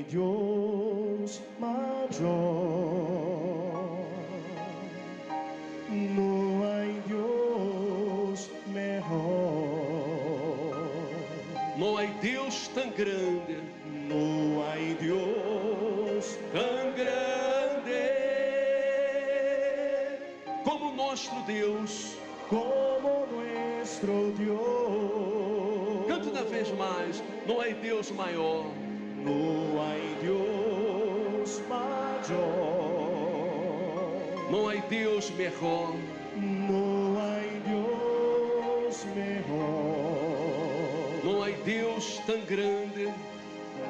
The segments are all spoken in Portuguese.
hay Dios mayor, no hay Dios mejor, não há Deus tão grande, no hay Dios tão grande como nosso Deus. como nuestro Dios. Cante uma vez mais, não há Deus maior, No hay Dios mayor, não há Deus melhor, no hay Dios mejor, não há Deus tão grande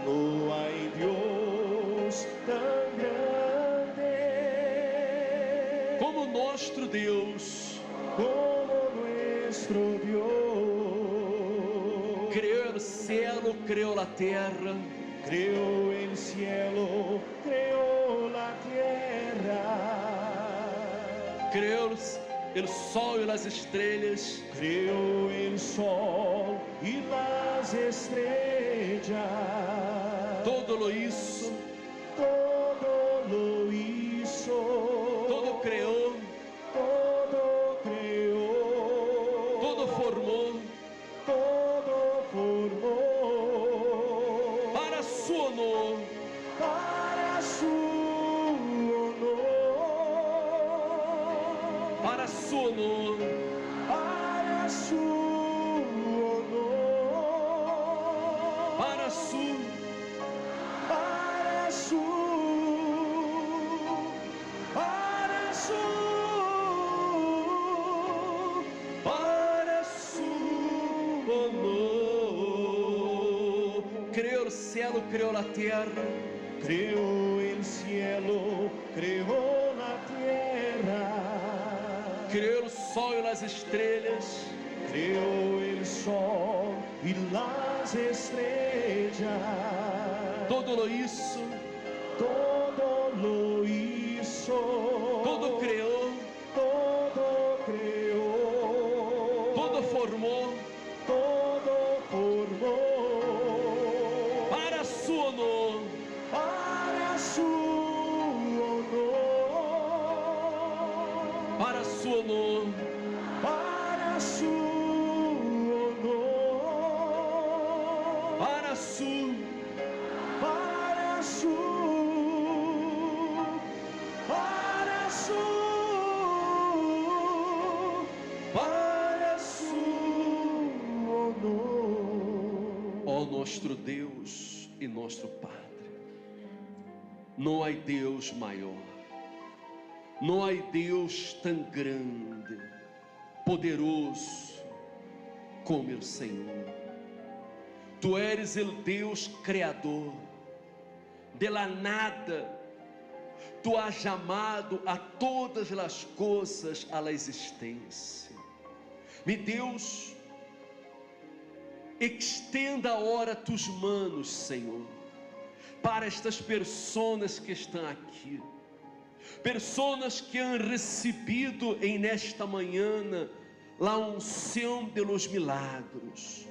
no hay Dios tan grande como nosso Deus. como nuestro Dios. Criou o céu, criou a terra, Creó el cielo, creó la tierra, criou o sol e as estrelas, creó el sol y las estrellas. todo lo hizo, Todo lo hizo, todo criou, todo creó, todo formou todo formó para su honor, para su honor, para su honor, para su honor, para su, para su, para su, para su honor. Criou o céu, criou a terra, creó el cielo, creó la tierra, criou o sol e as estrelas, creó el sol y las estrellas. todo lo hizo, Todo lo hizo, todo criou, todo creó, todo formou todo formó para su honor, para su honor, para su honor, para su honor, para su, para su, para su, para su honor. ó nosso Deus e nosso Padre. Não há Deus maior, não há Deus tão grande, poderoso como o Senhor. Tu eres o Deus Criador, de la nada, Tu has chamado a todas as coisas à existência. Meu Deus, extenda ora tus manos, Senhor, para estas pessoas que estão aqui, pessoas que han recebido em nesta manhã a unção de los milagros,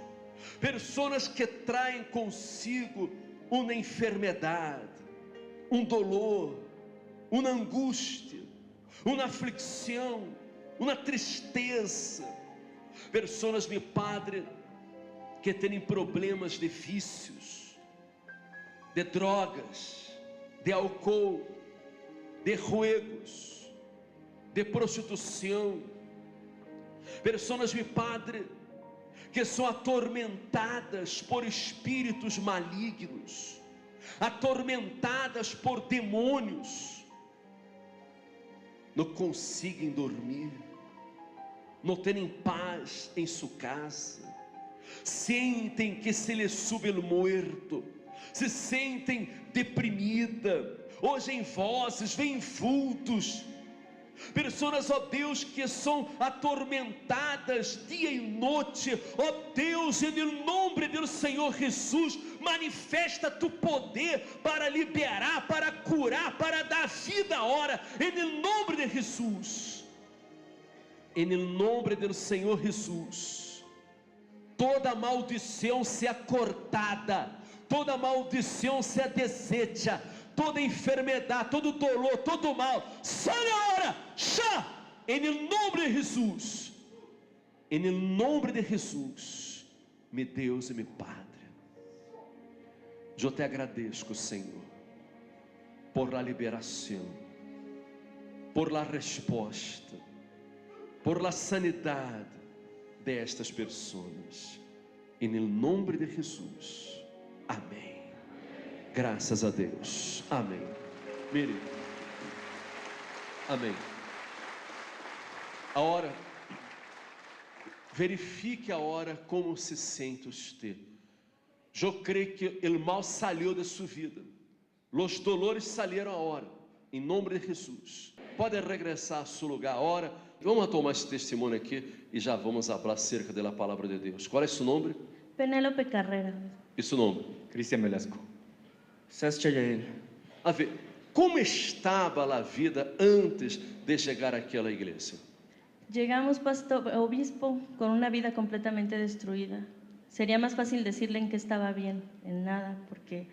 pessoas que traem consigo uma enfermidade, dolor, uma angústia, uma aflição, uma tristeza, pessoas, meu Padre, que têm problemas de vícios, de drogas, de álcool, de juegos, de prostituição, pessoas, meu Padre, que são atormentadas por espíritos malignos, atormentadas por demônios, não conseguem dormir, não têm paz em sua casa, sentem que se lhes sube o muerto, se sentem deprimida, hoje em vozes, vem vultos, pessoas, ó Deus, que são atormentadas dia e noite, ó Deus, em nome do Senhor Jesus, manifesta tu poder para liberar, para curar, para dar vida agora, em nome de Jesus, em nome do Senhor Jesus. Toda maldição seja cortada, toda maldição se desecha, toda enfermidade, todo dolor, todo mal, sale agora, já, em nome de Jesus, em nome de Jesus, meu Deus e meu Padre, eu te agradeço, Senhor, por la liberação, por la resposta, por la sanidade destas pessoas, em nome de Jesus, amém. Graças a Deus, amém. Mire, amém. Agora, verifique agora como se sente você. Eu creio que o mal saiu de sua vida, os dolores saíram agora, em nome de Jesus. Pode regressar a seu lugar agora. Vamos tomar esse testemunho aqui e já vamos falar acerca da palavra de Deus. Qual é seu nome? Penélope Carrera. E seu nome? Cristian Velasco. Sascha Yael. A ver, como estava a vida antes de chegar àquela igreja? Llegamos, pastor, obispo, con una vida completamente destruida. Sería más fácil decirle en que estaba bien, en nada, porque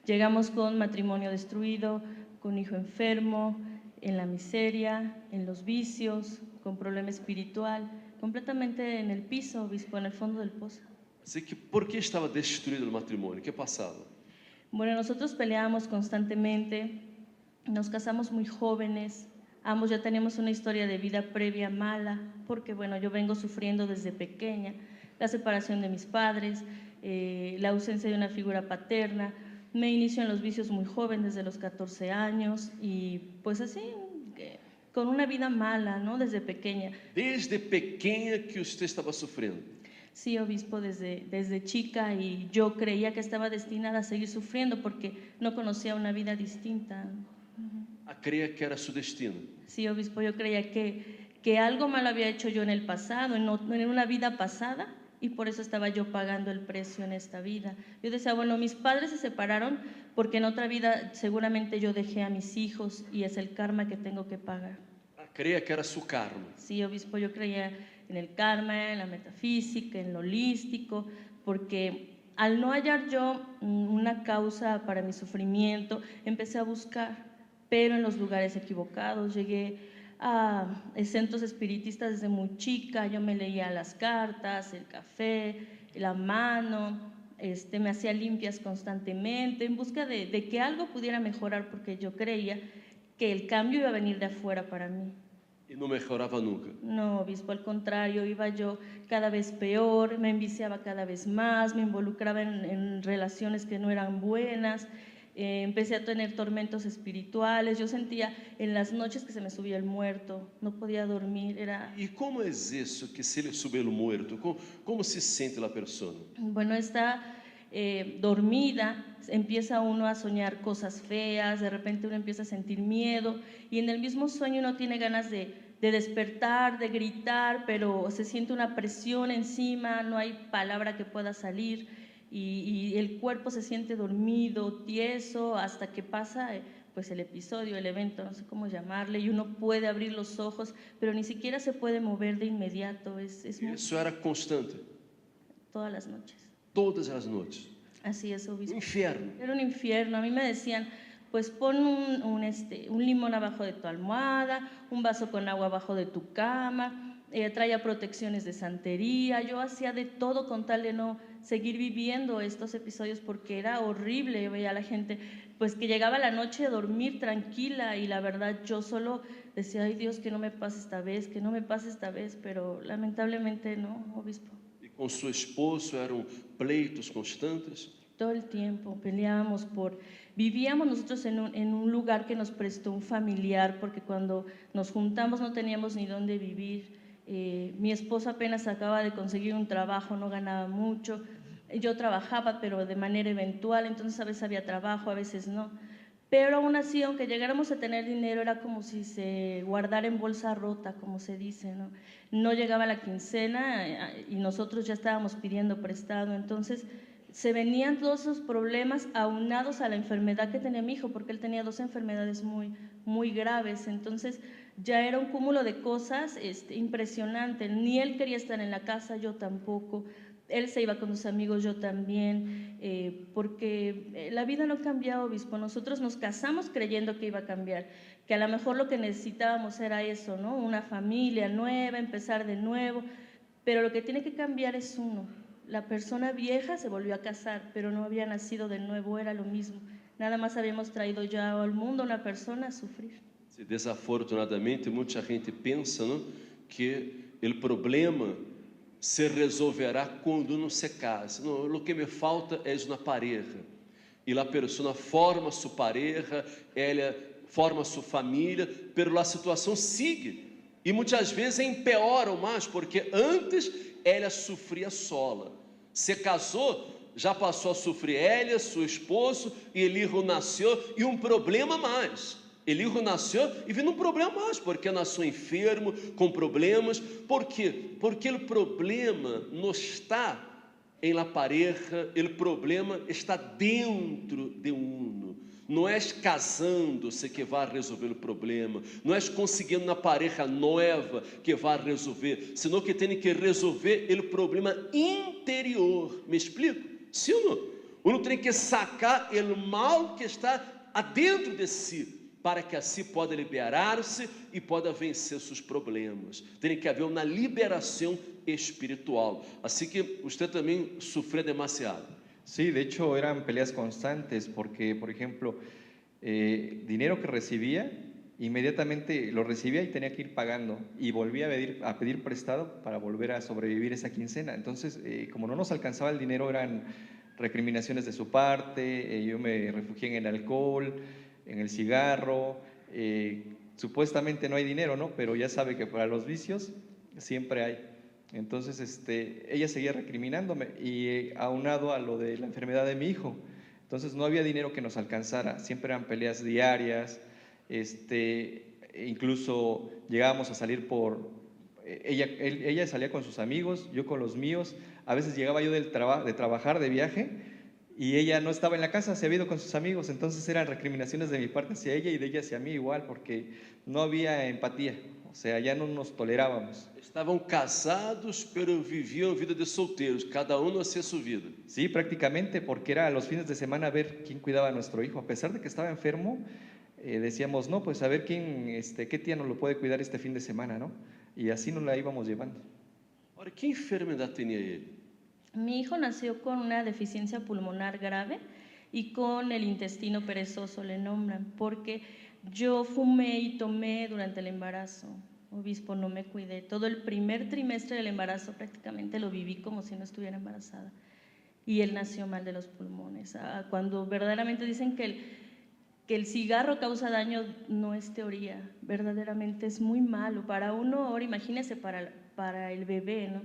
llegamos con matrimonio destruido, con hijo enfermo, en la miseria, en los vicios, con problema espiritual, completamente en el piso, obispo, en el fondo del pozo. Así que, ¿por qué estaba destruido el matrimonio? ¿Qué pasaba? Bueno, nosotros peleábamos constantemente, nos casamos muy jóvenes, ambos ya teníamos una historia de vida previa mala, porque bueno, yo vengo sufriendo desde pequeña, la separación de mis padres, la ausencia de una figura paterna, me inicio en los vicios muy joven, desde los 14 años, y pues así, con una vida mala, ¿no? Desde pequeña. Desde pequeña que usted estaba sufriendo. Sí, obispo, desde chica, y yo creía que estaba destinada a seguir sufriendo porque no conocía una vida distinta. Creía que era su destino. Sí, obispo, yo creía que algo malo había hecho yo en el pasado, en una vida pasada, y por eso estaba yo pagando el precio en esta vida. Yo decía, bueno, mis padres se separaron porque en otra vida seguramente yo dejé a mis hijos y es el karma que tengo que pagar. Creía que era su karma. Sí, obispo, yo creía en el karma, en la metafísica, en lo holístico, porque al no hallar yo una causa para mi sufrimiento, empecé a buscar, pero en los lugares equivocados. Llegué a centros espiritistas desde muy chica, yo me leía las cartas, el café, la mano, me hacía limpias constantemente en busca de que algo pudiera mejorar, porque yo creía que el cambio iba a venir de afuera para mí. Y no mejoraba nunca. No, obispo, al contrario, iba yo cada vez peor, me enviciaba cada vez más, me involucraba en relaciones que no eran buenas, empecé a tener tormentos espirituales, yo sentía en las noches que se me subía el muerto, no podía dormir, era... ¿Y cómo es eso que se le sube el muerto? ¿Cómo se siente la persona? Bueno, está dormida, empieza uno a soñar cosas feas, de repente uno empieza a sentir miedo y en el mismo sueño uno tiene ganas de despertar, de gritar, pero se siente una presión encima, no hay palabra que pueda salir y el cuerpo se siente dormido, tieso, hasta que pasa pues el episodio, el evento, no sé cómo llamarle, y uno puede abrir los ojos, pero ni siquiera se puede mover de inmediato. Eso era constante. Todas las noches. Todas las noches. Así es, obispo. Infierno. Era un infierno. A mí me decían, pues pon un limón abajo de tu almohada, un vaso con agua abajo de tu cama, traía protecciones de santería. Yo hacía de todo con tal de no seguir viviendo estos episodios porque era horrible. Yo veía a la gente pues que llegaba la noche a dormir tranquila y la verdad yo solo decía, ay Dios, que no me pase esta vez, que no me pase esta vez, pero lamentablemente no, obispo. ¿Con su esposo eran pleitos constantes? Todo el tiempo peleábamos vivíamos nosotros en un lugar que nos prestó un familiar, porque cuando nos juntamos no teníamos ni dónde vivir. Mi esposo apenas acaba de conseguir un trabajo, no ganaba mucho. Yo trabajaba, pero de manera eventual, entonces a veces había trabajo, a veces no. Pero aún así, aunque llegáramos a tener dinero, era como si se guardara en bolsa rota, como se dice, ¿no? No llegaba la quincena y nosotros ya estábamos pidiendo prestado. Entonces, se venían todos esos problemas aunados a la enfermedad que tenía mi hijo, porque él tenía 2 enfermedades muy, muy graves. Entonces, ya era un cúmulo de cosas impresionante. Ni él quería estar en la casa, yo tampoco. él se iba con sus amigos, yo también, porque la vida no cambiaba, obispo. Nosotros nos casamos creyendo que iba a cambiar, que a lo mejor lo que necesitábamos era eso, ¿no? Una familia nueva, empezar de nuevo, pero lo que tiene que cambiar es uno. La persona vieja se volvió a casar, pero no había nacido de nuevo, era lo mismo. Nada más habíamos traído ya al mundo una persona a sufrir. Sí, desafortunadamente, muita gente pensa, não, que o problema se resolverá quando não se casa. Não, o que me falta é uma pareja. E a pessoa forma sua pareja, ela forma sua família, pero a situação sigue. E muitas vezes empeora mais, porque antes ela sofria sola. Se casou, já passou a sofrer ela, seu esposo, e Elihu nasceu, e problema mais. Elihu nasceu e vindo problema mais, porque nasceu enfermo, com problemas. Por quê? Porque o problema não está em la pareja, o problema está dentro de uno. Não é casando-se que vai resolver o problema, não é conseguindo uma pareja nova que vai resolver, senão que tem que resolver o problema interior. Me explico? Sim ou não? Uno tem que sacar o mal que está adentro de si, para que assim possa liberar-se e possa vencer seus problemas. Tem que haver uma liberação espiritual. Assim que você também sofreu demasiado. Sí, de hecho eran peleas constantes porque, por ejemplo, dinero que recibía, inmediatamente lo recibía y tenía que ir pagando y volvía a pedir prestado para volver a sobrevivir esa quincena. Entonces, como no nos alcanzaba el dinero, eran recriminaciones de su parte, yo me refugié en el alcohol, en el cigarro, supuestamente no hay dinero, ¿no? Pero ya sabe que para los vicios siempre hay. Entonces, ella seguía recriminándome y aunado a lo de la enfermedad de mi hijo. Entonces, no había dinero que nos alcanzara. Siempre eran peleas diarias. Incluso llegábamos a salir ella salía con sus amigos, yo con los míos. A veces llegaba yo de trabajar, de viaje, y ella no estaba en la casa, se había ido con sus amigos. Entonces, eran recriminaciones de mi parte hacia ella y de ella hacia mí igual, porque no había empatía. O sea, ya no nos tolerábamos. Estavam casados, pero viviam vida de solteiros, cada uno hacía su vida. Sí, prácticamente, porque era los fines de semana ver quién cuidaba a nuestro hijo. A pesar de que estaba enfermo, decíamos, no, pues a ver qué tía nos lo puede cuidar este fin de semana, ¿no? Y así nos la íbamos llevando. Ahora, ¿qué enfermedad tenía él? Mi hijo nació con una deficiencia pulmonar grave y con el intestino perezoso, le nombran, porque yo fumé y tomé durante el embarazo. Obispo, no me cuidé. Todo el primer trimestre del embarazo prácticamente lo viví como si no estuviera embarazada. Y él nació mal de los pulmones. Cuando verdaderamente dicen que el cigarro causa daño, no es teoría. Verdaderamente es muy malo. Para uno, ahora imagínese para el bebé, ¿no?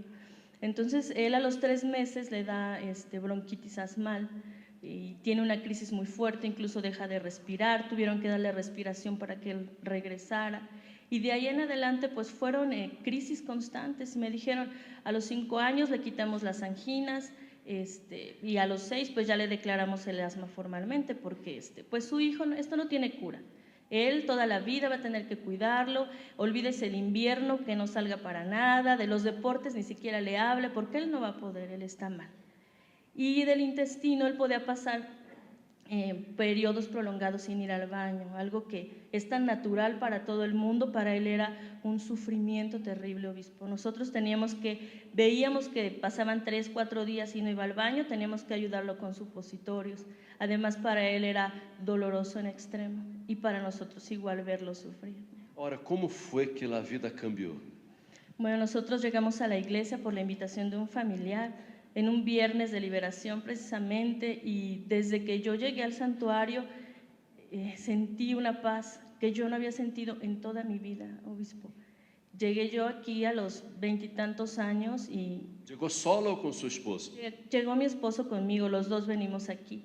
Entonces, él a los 3 meses le da bronquitis asmal y tiene una crisis muy fuerte, incluso deja de respirar, tuvieron que darle respiración para que él regresara. Y de ahí en adelante pues fueron crisis constantes. Me dijeron, a los 5 años le quitamos las anginas, y a los 6 pues ya le declaramos el asma formalmente, porque pues su hijo, esto no tiene cura. Él toda la vida va a tener que cuidarlo, olvídese el invierno, que no salga para nada, de los deportes ni siquiera le hable, porque él no va a poder, él está mal. Y del intestino él podía pasar periodos prolongados sin ir al baño, algo que es tan natural para todo el mundo, para él era un sufrimiento terrible, obispo. Nosotros veíamos que pasaban 3, 4 días y no iba al baño, teníamos que ayudarlo con supositorios. Además, para él era doloroso en extremo y para nosotros igual verlo sufrir. Ahora, ¿cómo fue que la vida cambió? Bueno, nosotros llegamos a la iglesia por la invitación de un familiar en un viernes de liberación precisamente, y desde que yo llegué al santuario sentí una paz que yo no había sentido en toda mi vida, obispo. Llegué yo aquí a los 20 y tantos años y... ¿Llegó solo o con su esposo? Llegó mi esposo conmigo, los dos venimos aquí.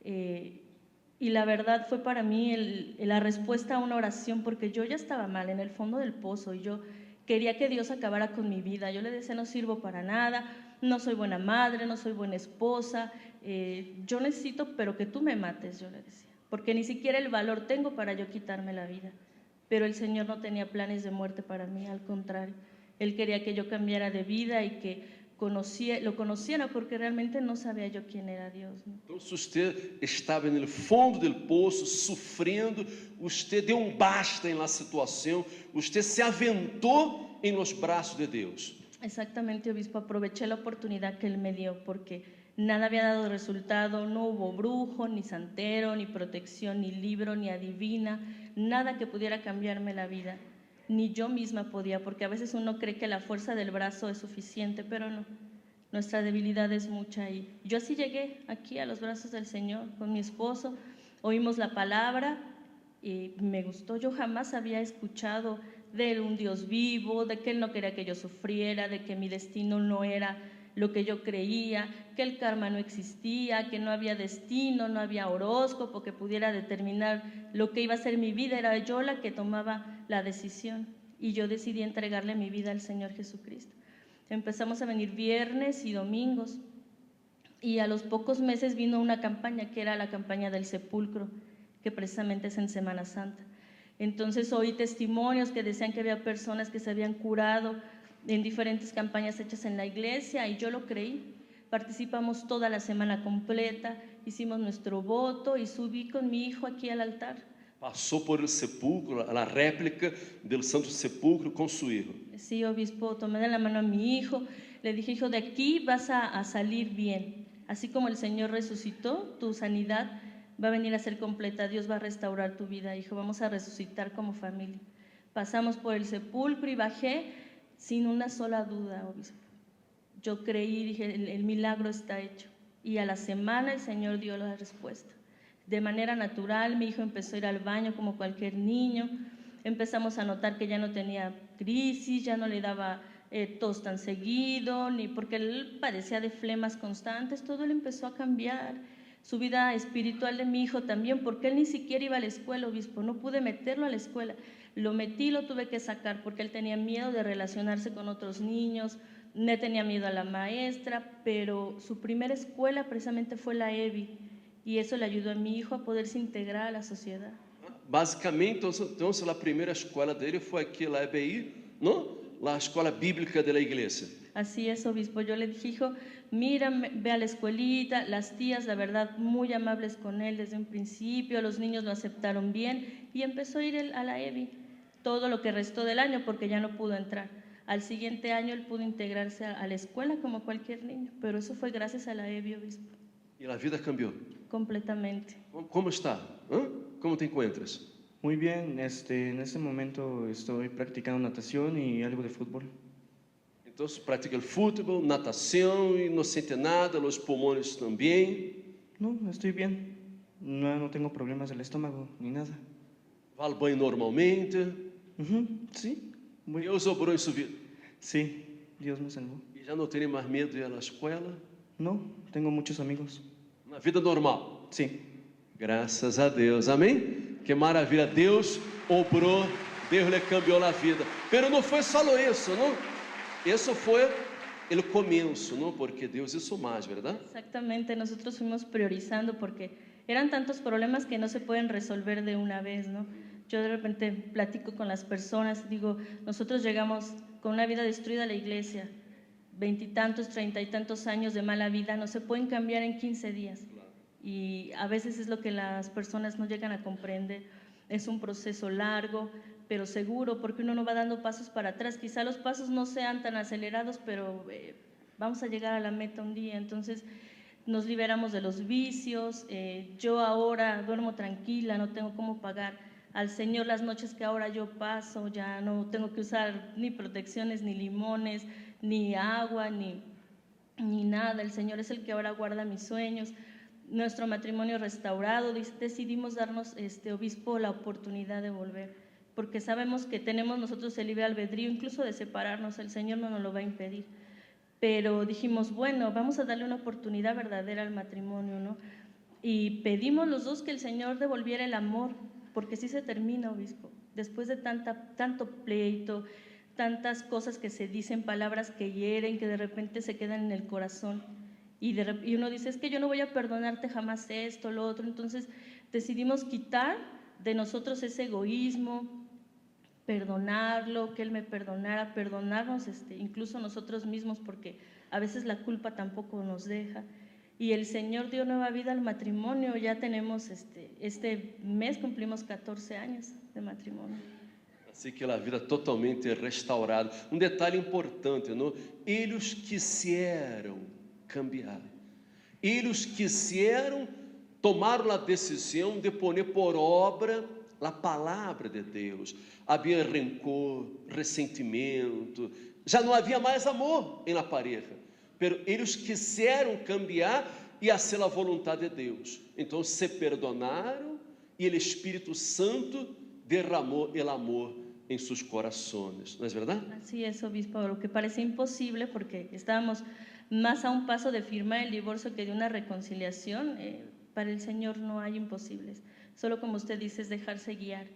Y la verdad fue para mí la respuesta a una oración, porque yo ya estaba mal en el fondo del pozo y yo quería que Dios acabara con mi vida. Yo le decía, no sirvo para nada, no soy buena madre, no soy buena esposa, yo necesito, pero que tú me mates, yo le decía, porque ni siquiera el valor tengo para yo quitarme la vida. Pero el Señor no tenía planes de muerte para mí, al contrario, Él quería que yo cambiara de vida y que lo conociera, porque realmente no sabía yo quién era Dios, ¿no? Então, se você estava no fundo do poço, sofrendo, você deu basta na situação, você se aventou em los braços de Deus. Exactamente, obispo, aproveché la oportunidad que él me dio porque nada había dado resultado, no hubo brujo, ni santero, ni protección, ni libro, ni adivina, nada que pudiera cambiarme la vida, ni yo misma podía, porque a veces uno cree que la fuerza del brazo es suficiente, pero no, nuestra debilidad es mucha y yo así llegué aquí a los brazos del Señor con mi esposo, oímos la palabra y me gustó, yo jamás había escuchado de un Dios vivo, de que Él no quería que yo sufriera, de que mi destino no era lo que yo creía, que el karma no existía, que no había destino, no había horóscopo que pudiera determinar lo que iba a ser mi vida, era yo la que tomaba la decisión y yo decidí entregarle mi vida al Señor Jesucristo. Empezamos a venir viernes y domingos y a los pocos meses vino una campaña que era la campaña del sepulcro, que precisamente es en Semana Santa. Entonces oí testimonios que decían que había personas que se habían curado en diferentes campañas hechas en la iglesia y yo lo creí. Participamos toda la semana completa, hicimos nuestro voto y subí con mi hijo aquí al altar. Passou por el sepulcro, a réplica del Santo Sepulcro com su hijo. Sí, obispo, tomé de la mano a mi hijo, le dije, hijo, de aquí vas a salir bien. Así como el Señor resucitó, tu sanidad va a venir a ser completa, Dios va a restaurar tu vida, hijo, vamos a resucitar como familia. Pasamos por el sepulcro y bajé sin una sola duda, obispo. Yo creí, dije, el milagro está hecho. Y a la semana el Señor dio la respuesta. De manera natural, mi hijo empezó a ir al baño como cualquier niño. Empezamos a notar que ya no tenía crisis, ya no le daba tos tan seguido, ni porque él padecía de flemas constantes, todo él empezó a cambiar. Su vida espiritual de mi hijo también, porque él ni siquiera iba a la escuela, obispo, no pude meterlo a la escuela. Lo metí, lo tuve que sacar porque él tenía miedo de relacionarse con otros niños, no tenía miedo a la maestra, pero su primera escuela precisamente fue la EBI y eso le ayudó a mi hijo a poderse integrar a la sociedad. Basicamente, então a primeira escola dele foi aqui, lá EBI, não? La escola bíblica de la iglesia. Así es, obispo. Yo le dije, hijo, mira, ve a la escuelita, las tías, la verdad, muy amables con él desde un principio, los niños lo aceptaron bien y empezó a ir él a la EBI todo lo que restó del año porque ya no pudo entrar. Al siguiente año él pudo integrarse a la escuela como cualquier niño, pero eso fue gracias a la EBI, obispo. E a vida cambiou. Completamente. Como está? Hã? Como te encuentras? Muy bien, en este momento estoy practicando natación y algo de fútbol. Então, pratica o futebol, natação e não sente nada, os pulmões também. No, estoy bien. No tengo problemas del estómago ni nada. Vai ao banho normalmente. Sí, muy Deus obrou em sua vida. Sí, Dios me salvó. E já não tem mais medo de ir à escola? No, tengo muchos amigos. Na vida normal. Sí. Graças a Deus, amém? Que maravilha, Deus obrou, Deus lhe cambiou a vida. Pero não foi só isso, não? Isso foi o começo, não? Porque Deus hizo mais, verdade? Exactamente, nosotros fuimos priorizando porque eran tantos problemas que no se pueden resolver de una vez, ¿no? Yo de repente platico con las personas, digo, nosotros llegamos con una vida destruida a la iglesia, 20 y tantos, 30 y tantos años de mala vida, no se pueden cambiar en 15 días. Y a veces es lo que las personas no llegan a comprender. Es un proceso largo, pero seguro, porque uno no va dando pasos para atrás. Quizá los pasos no sean tan acelerados, pero vamos a llegar a la meta un día. Entonces nos liberamos de los vicios. Yo ahora duermo tranquila, no tengo cómo pagar al Señor las noches que ahora yo paso. Ya no tengo que usar ni protecciones, ni limones, ni agua, ni nada. El Señor es el que ahora guarda mis sueños. Nuestro matrimonio restaurado, decidimos darnos, obispo, la oportunidad de volver, porque sabemos que tenemos nosotros el libre albedrío, incluso de separarnos, el Señor no nos lo va a impedir, pero dijimos, bueno, vamos a darle una oportunidad verdadera al matrimonio, ¿no? Y pedimos los dos que el Señor devolviera el amor, porque sí se termina, obispo, después de tanto pleito, tantas cosas que se dicen, palabras que hieren, que de repente se quedan en el corazón. Y uno dice, es que yo no voy a perdonarte jamás esto, lo otro. Entonces decidimos quitar de nosotros ese egoísmo, perdonarlo, que Él me perdonara, perdonarnos incluso nosotros mismos, porque a veces la culpa tampoco nos deja. Y el Señor dio nueva vida al matrimonio. Ya tenemos, este mes cumplimos 14 años de matrimonio. Assim que a vida totalmente restaurada. Um detalhe importante, não? Eles quiseram cambiar. Eles quiseram, tomaram a decisão de pôr por obra a palavra de Deus. Havia rancor, ressentimento, já não havia mais amor em la pareja. Pero eles quiseram cambiar e fazer a vontade de Deus. Então se perdonaram e o Espírito Santo derramou o amor em seus corações. Não é verdade? Así es, obispo, lo que parece imposible, porque estábamos más a un paso de firmar el divorcio que de una reconciliación. Para el Señor no hay imposibles. Solo, como usted dice, es dejarse guiar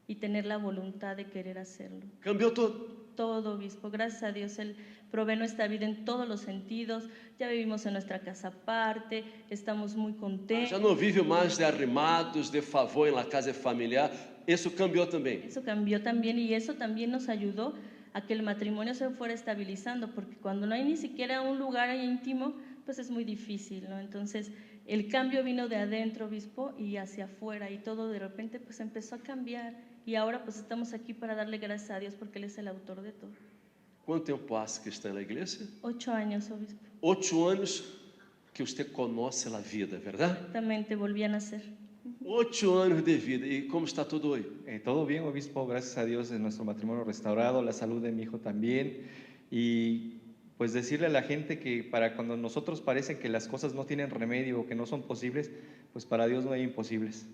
y tener la voluntad de querer hacerlo. Cambiou todo. Todo, obispo. Gracias a Dios, Él provee nuestra vida en todos los sentidos. Ya vivimos en nuestra casa aparte, estamos muy contentos. Já não vive mais de arrimados, de favor em la casa familiar. Isso cambiou também. Eso cambió también, y eso también nos ayudó a que el matrimonio se fuera estabilizando, porque cuando no hay ni siquiera un lugar íntimo, pues es muy difícil, ¿no? Entonces, el cambio vino de adentro, obispo, y hacia afuera, y todo de repente pues empezó a cambiar, y ahora pues estamos aquí para darle gracias a Dios porque Él es el autor de todo. Quanto tempo hace que está na igreja? 8 años, obispo. 8 anos que você conhece a vida, verdade? Exactamente, volví a nacer. 8 anos de vida. E como está tudo hoje? Todo bien, obispo, gracias a Dios, en nuestro matrimonio restaurado, la salud de mi hijo también. Y pues decirle a la gente que para cuando nosotros parecen que las cosas no tienen remedio o que no son posibles, pues para Dios no hay imposibles.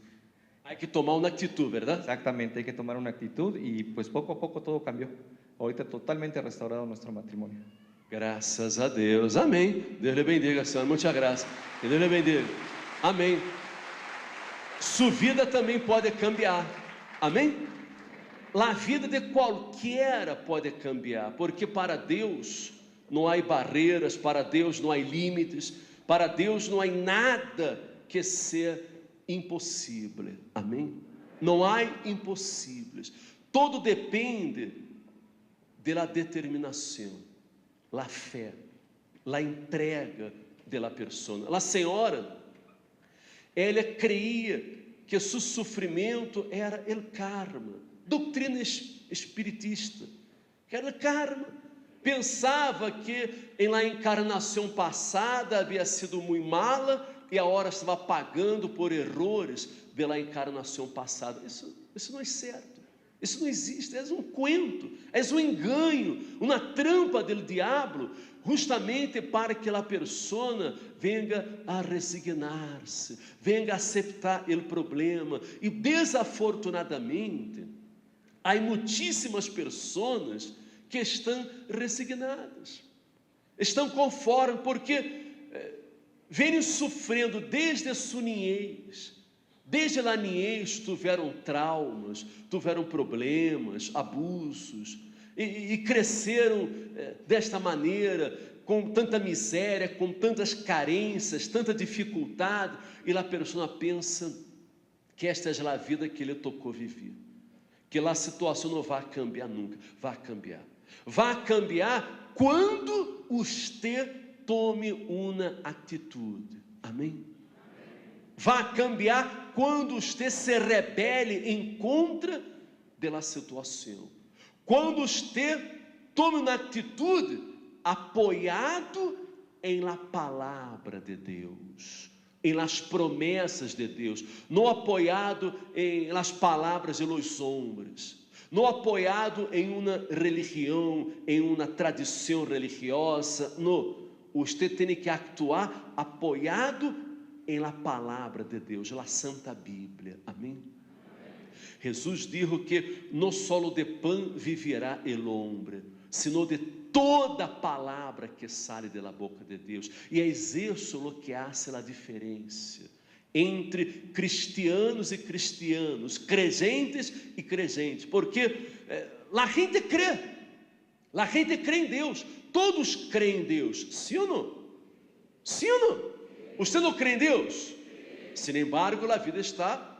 Hay que tomar uma atitude, verdade? Exactamente, hay que tomar una actitud y pues poco a poco todo cambió. Ahorita totalmente restaurado nuestro matrimonio. Graças a Deus. Amém. Deus lhe bendiga, senhora. Muita graça. Que Deus lhe bendiga. Amém. Sua vida também pode cambiar. Amém? A vida de qualquer pode cambiar, porque para Deus não há barreiras, para Deus não há limites, para Deus não há nada que seja impossível. Amém? Não há impossíveis. Tudo depende da determinação, da fé, da entrega da pessoa. A senhora, ela creia que seu sofrimento era o karma, doutrina espiritista, que era o karma. Pensava que em la encarnação passada havia sido muito mala e agora estava pagando por errores pela encarnação passada. Isso não é certo. Isso não existe, é um cuento, é um engano, uma trampa do diabo, justamente para que a pessoa venga a resignar-se, venga a aceitar o problema. E desafortunadamente, há muitíssimas pessoas que estão resignadas, estão conformes, porque vêm sofrendo desde a sua niñez. Desde a niñez tiveram traumas, tiveram problemas, abusos, e cresceram desta maneira, com tanta miséria, com tantas carências, tanta dificuldade, e a pessoa pensa que esta é a vida que ele tocou viver, que a situação não vai cambiar nunca. Vai cambiar. Vai cambiar quando você tome uma atitude. Amém? Vai cambiar quando você se rebele em contra da situação. Quando você tome uma atitude apoiado em la palavra de Deus, em las promessas de Deus, não apoiado em las palavras de los hombres, não apoiado em uma religião, em uma tradição religiosa. Não, você tem que actuar apoiado em la palavra de Deus, la Santa Bíblia. Amém? Jesus dijo que no solo de pão viverá el hombre, sino de toda palavra que sale de la boca de Deus. E é isso o que hace a diferença entre cristianos e cristianos, crentes e crentes, porque a gente crê em Deus, todos creem em Deus, sim ou não? Sim ou não? Você não crê em Deus? Sin embargo, a vida está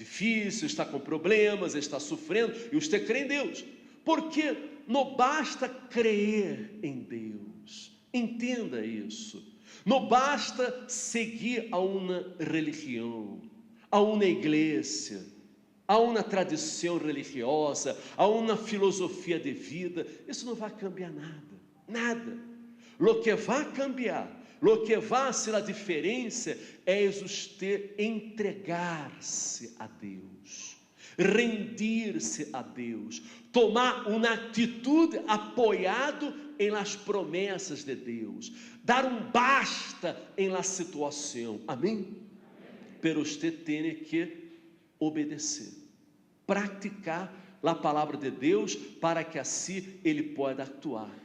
difícil, está com problemas, está sofrendo, e você crê em Deus, porque não basta crer em Deus, entenda isso, não basta seguir a uma religião, a uma igreja, a uma tradição religiosa, a uma filosofia de vida, isso não vai cambiar nada, nada. Lo que vai cambiar, lo que vai ser a diferença é você entregar-se a Deus, rendir-se a Deus, tomar uma atitude apoiado em las promessas de Deus, dar um basta em la situação, amém? Pero você tem que obedecer, praticar a palavra de Deus, para que assim Ele possa atuar,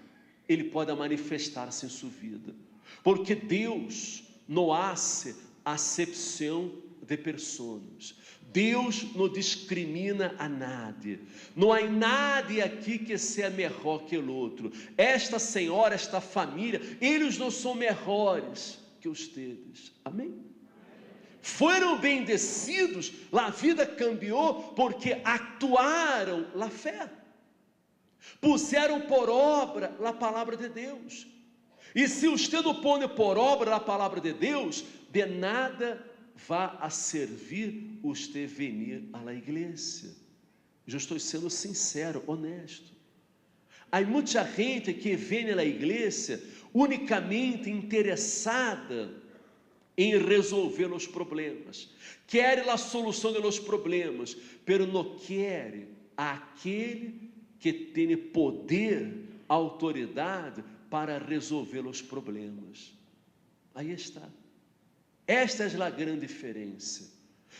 Ele possa manifestar-se em sua vida, porque Deus não hace acepção de pessoas, Deus não discrimina a nadie, não há nadie aqui que seja melhor que o outro, esta senhora, esta família, eles não são melhores que ustedes, amém? Foram bendecidos, a vida cambiou, porque actuaram a fé, puseram por obra a palavra de Deus, e se você não põe por obra a palavra de Deus, de nada vai a servir você venir à la igreja. Eu estou sendo sincero, honesto. Há muita gente que vem à igreja unicamente interessada em resolver os problemas, quer a solução dos problemas, pero não quer aquele que tem poder, autoridade para resolver os problemas. Aí está. Esta é a grande diferença.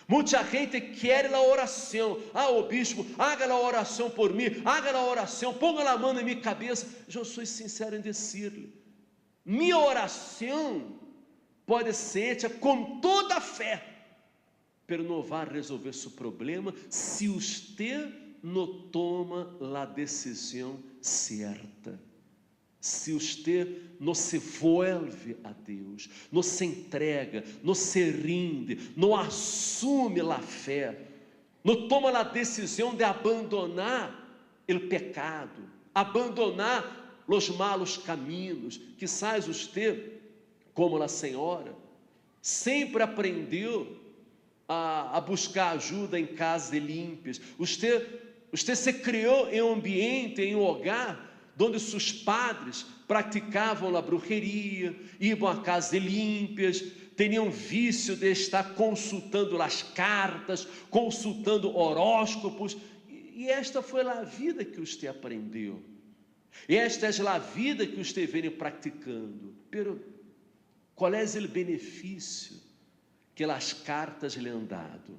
Muita gente quer a oração. O bispo, haga a oração por mim, haga a oração, ponga a mão na minha cabeça. Eu sou sincero em dizer-lhe, minha oração pode ser hecha com toda a fé, pero não vai resolver seu problema se você não toma a decisão certa, se você não se volve a Deus, não se entrega, não se rinde, não assume a fé, não toma a decisão de abandonar o pecado, abandonar os malos caminhos. Quizás você, como a senhora, sempre aprendeu a buscar ajuda em casas limpas. Você se criou em um ambiente, em um hogar, onde seus padres praticavam a bruxeria, iam a casas limpas, tinham vício de estar consultando as cartas, consultando horóscopos, e esta foi a vida que você aprendeu, e esta é a vida que você vem praticando. Pero qual é o benefício que as cartas lhe han dado?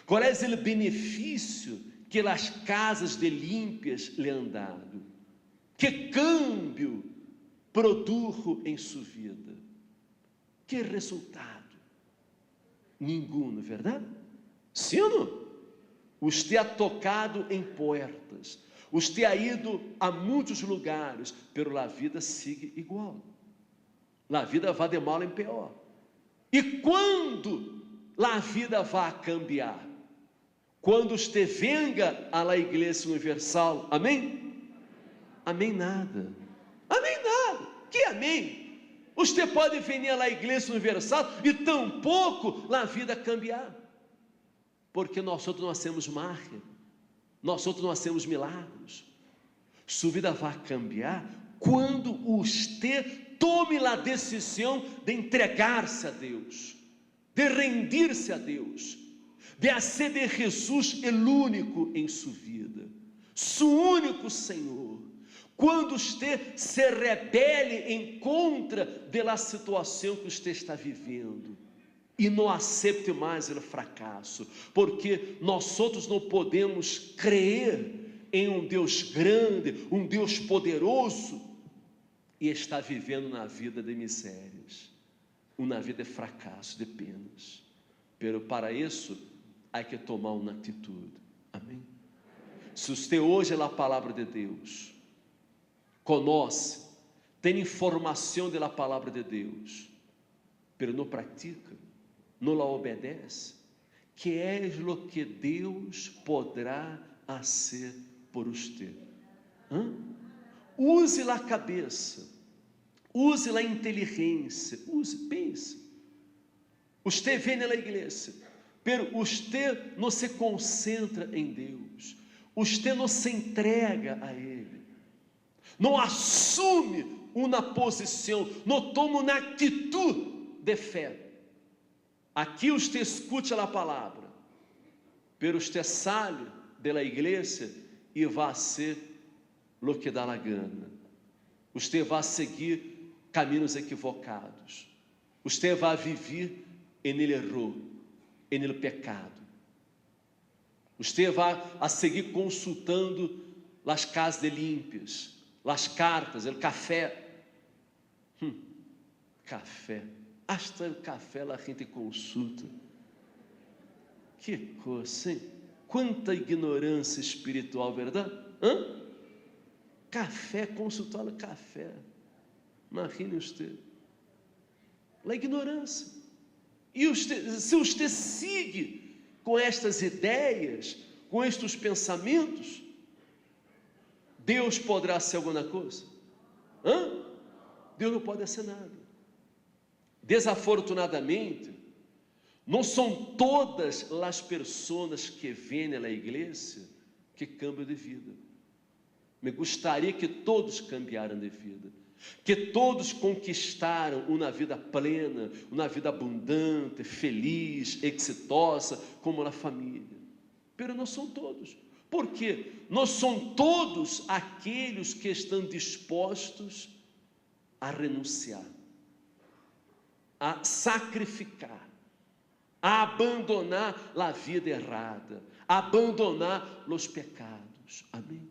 Qual é o benefício que as casas de limpias lhe han dado? Que câmbio produjo em sua vida? Que resultado? Nenhum, não é verdade? Sim ou não? Você ha tocado em portas, você ha ido a muitos lugares, pero a vida sigue igual. A vida vai de mal em pior. E quando a vida vai cambiar? Quando você venga à Igreja Universal, amém? Amém nada. Amém nada. Que amém? Você pode vir à Igreja Universal e tampouco a vida cambiar. Porque nós outros não hacemos magia, nós outros não hacemos milagres. Sua vida vai cambiar quando você tome a decisão de entregar-se a Deus, de rendir-se a Deus, de hacer de Jesus o único em sua vida, seu único Senhor. Quando você se rebele em contra da situação que você está vivendo e não aceite mais o fracasso, porque nós outros não podemos crer em um Deus grande, um Deus poderoso, e está vivendo na vida de misérias, uma vida de fracasso, de penas. Pero para isso, há que tomar uma atitude, amém? Se você hoje é a palavra de Deus, conhece, tem informação da palavra de Deus, pero não pratica, não la obedece, que é lo que Deus poderá fazer por você. Use a cabeça, use a inteligência, pense. Você vem na igreja, pero você não se concentra em Deus, você não se entrega a Ele, não assume uma posição, não toma uma atitude de fé. Aqui você escute a palavra, pero você sai da igreja e vai ser lo que dá a gana. Você vai seguir caminhos equivocados. Você vai viver en el erro, en el pecado. Você vai a seguir consultando as casas de limpias, as cartas, o café. Café. Hasta o café a gente consulta. Que coisa, hein? Quanta ignorância espiritual, verdade? Café, consultar o café. Imagine você. A ignorância. E se você sigue com estas ideias, com estes pensamentos, Deus poderá ser alguma coisa? Deus não pode ser nada. Desafortunadamente, não são todas as pessoas que vêm à igreja que cambiam de vida. Me gostaria que todos cambiaram de vida, que todos conquistaram uma vida plena, uma vida abundante, feliz, exitosa, como a família. Pero não são todos. Por quê? Não são todos aqueles que estão dispostos a renunciar, a sacrificar, a abandonar a vida errada, a abandonar os pecados. Amém?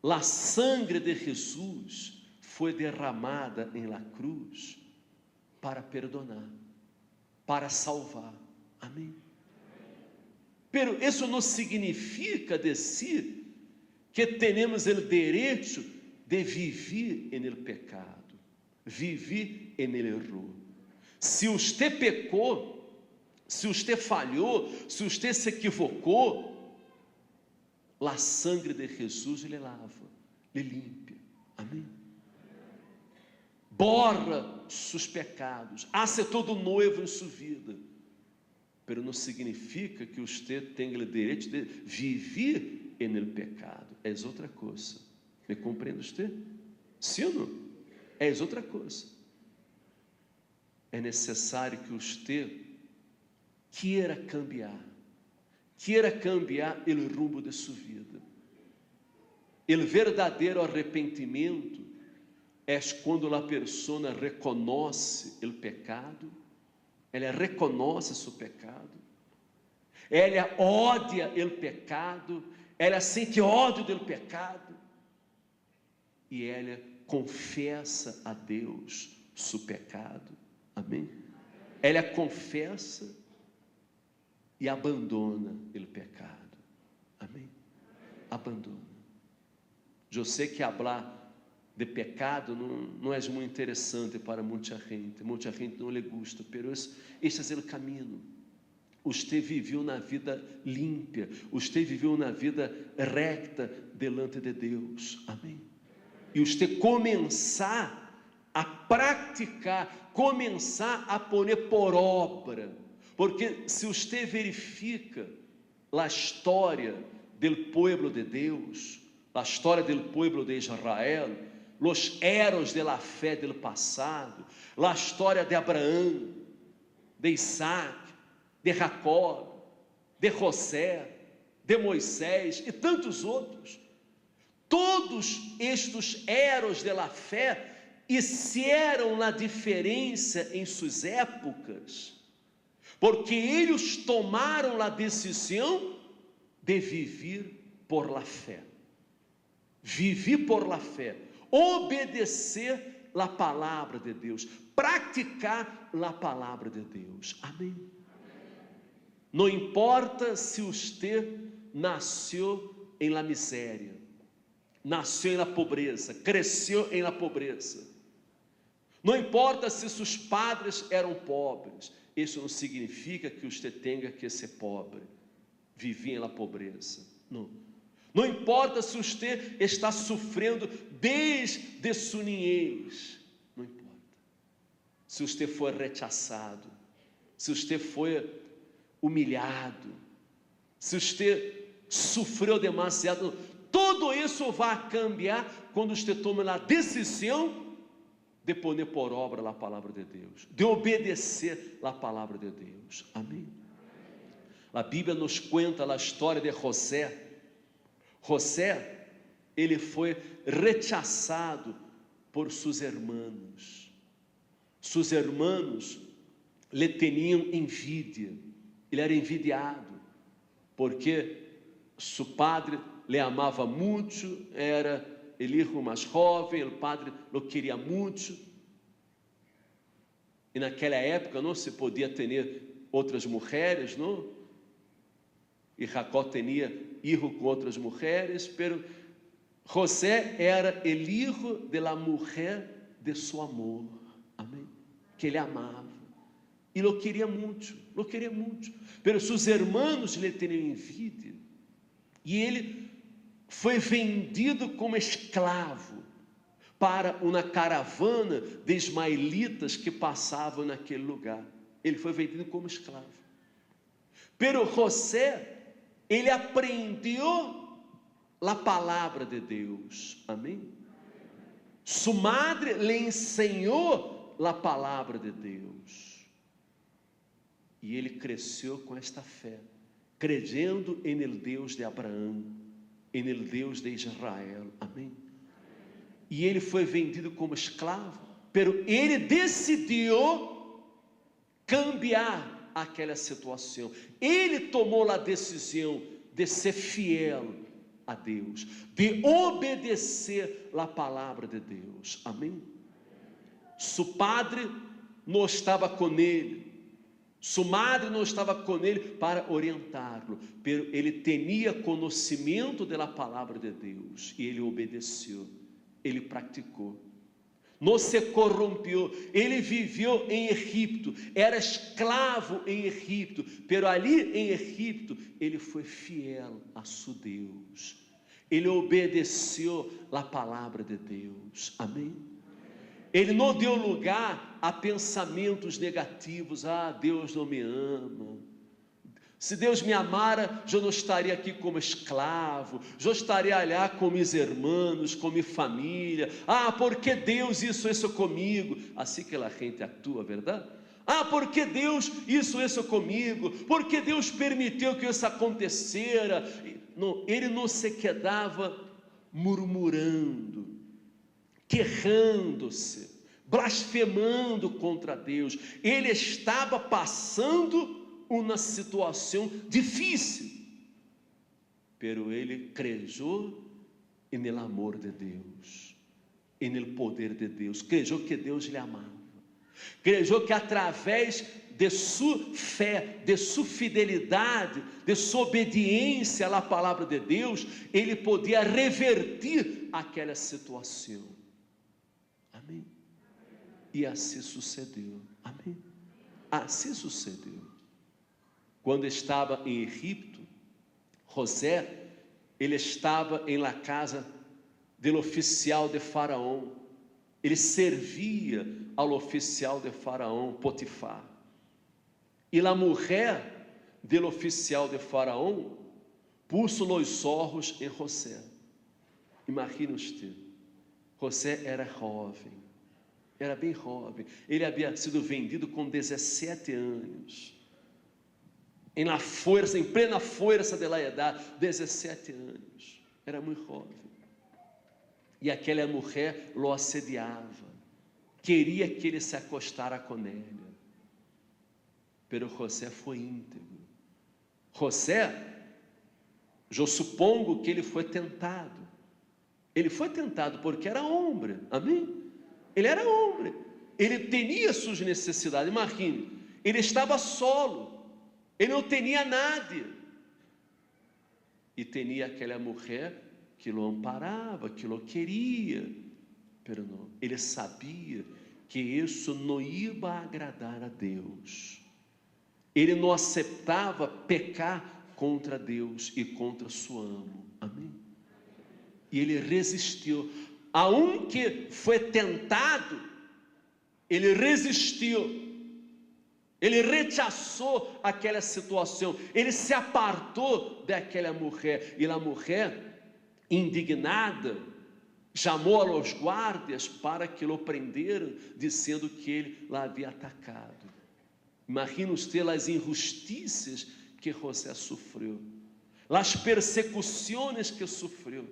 A sangre de Jesus foi derramada em la cruz para perdonar, para salvar. Amém? Pero isso não significa dizer que temos o direito de viver en el pecado, viver en el erro. Se você pecou, se você falhou, se você se equivocou, a sangre de Jesus lhe lava, lhe limpa. Amém? Borra seus pecados, hace todo novo em sua vida. Pero não significa que você tenha o direito de viver en el pecado. É outra coisa. Me compreende você? Sim ou não? É outra coisa. É necessário que você queira cambiar o rumo de sua vida. O verdadeiro arrependimento é quando a pessoa reconhece o pecado, ela reconhece seu pecado, ela odia o pecado, ela sente ódio do pecado e ela confessa a Deus seu pecado. Amém? Ela confessa e abandona o pecado. Amém? Abandona. Eu sei que falar de pecado não é muito interessante para muita gente não lhe gusta, mas este é o caminho. Você viveu na vida limpa, você viveu na vida recta delante de Deus. Amém? E você começar a praticar, começar a pôr por obra. Porque se você verifica a história do povo de Deus, a história do povo de Israel, os heróis da fé do passado, a história de Abraão, de Isaac, de Jacó, de José, de Moisés e tantos outros, todos estes heróis da fé fizeram a diferença em suas épocas, porque eles tomaram a decisão de viver por la fé. Viver por la fé, obedecer a palavra de Deus, praticar a palavra de Deus. Amém? Não importa se você nasceu em la miséria, nasceu em la pobreza, cresceu em la pobreza. Não importa se seus padres eram pobres, isso não significa que você tenha que ser pobre, vivia na pobreza. Não. Não importa se você está sofrendo desde sua niñez, não importa. Se você foi rechaçado, se você foi humilhado, se você sofreu demasiado, tudo isso vai cambiar quando você toma a decisão de pôr por obra a palavra de Deus, de obedecer a palavra de Deus. Amém? A Bíblia nos conta a história de José. José, ele foi rechaçado por seus irmãos. Seus irmãos lhe tinham envidia. Ele era envidiado, porque seu padre lhe amava muito, era o filho mais jovem, o padre o queria muito. E naquela época não se podia ter outras mulheres, não? E Jacó tinha filho com outras mulheres, pero José era o filho de la mulher de seu amor, amém? Que ele amava, e lo queria muito, pero seus irmãos lhe tinham envidia, e ele foi vendido como escravo para uma caravana de ismaelitas que passavam naquele lugar. Ele foi vendido como escravo, pero José, ele aprendeu a palavra de Deus, amém? Sua madre lhe ensinou a palavra de Deus, e ele cresceu com esta fé, crendo em el Deus de Abraão, em el Deus de Israel, amém? E ele foi vendido como escravo, pero ele decidiu cambiar aquela situação. Ele tomou a decisão de ser fiel a Deus, de obedecer a palavra de Deus, amém? Seu padre não estava com ele, sua madre não estava com ele para orientá-lo, mas ele tinha conhecimento da palavra de Deus, e ele obedeceu, ele praticou. Não se corrompeu, ele viveu em Egipto, era escravo em Egipto, pero ali em Egipto, ele foi fiel a seu Deus, ele obedeceu a palavra de Deus, amém? Ele não deu lugar a pensamentos negativos, Deus não me ama, se Deus me amara, eu não estaria aqui como escravo, eu estaria ali com meus irmãos, com minha família, porque Deus isso comigo, assim que a gente atua, verdade? Porque Deus isso comigo, porque Deus permitiu que isso acontecera. Não, ele não se quedava murmurando, queixando-se, blasfemando contra Deus. Ele estava passando uma situação difícil, pero ele creu no amor de Deus, no poder de Deus, creu que Deus lhe amava, creu que através de sua fé, de sua fidelidade, de sua obediência à palavra de Deus, ele podia revertir aquela situação, amém? E assim sucedeu, amém? Assim sucedeu. Quando estava em Egipto, José, ele estava em la casa do oficial de Faraó, ele servia ao oficial de Faraó, Potifar, e a mulher do oficial de Faraó puso os olhos em José. Imagina você, José era jovem, era bem jovem, ele havia sido vendido com 17 anos, em plena força da idade, 17 anos, era muito jovem, e aquela mulher o assediava, queria que ele se acostara com ela, pero José foi íntegro. José, eu supongo que ele foi tentado porque era homem, amém? Ele era homem, ele tinha suas necessidades. Imagine, ele estava solo, ele não tinha nada, e tinha aquela mulher que o amparava, que o queria, pero não, ele sabia que isso não ia agradar a Deus. Ele não aceitava pecar contra Deus e contra seu amo. Amém? E ele resistiu. Aunque foi tentado, ele resistiu. Ele rechaçou aquela situação. Ele se apartou daquela mulher. E a mulher, indignada, chamou aos guardas para que o prenderam, dizendo que ele lá havia atacado. Imagina você as injustiças que José sofreu, as persecuções que sofreu.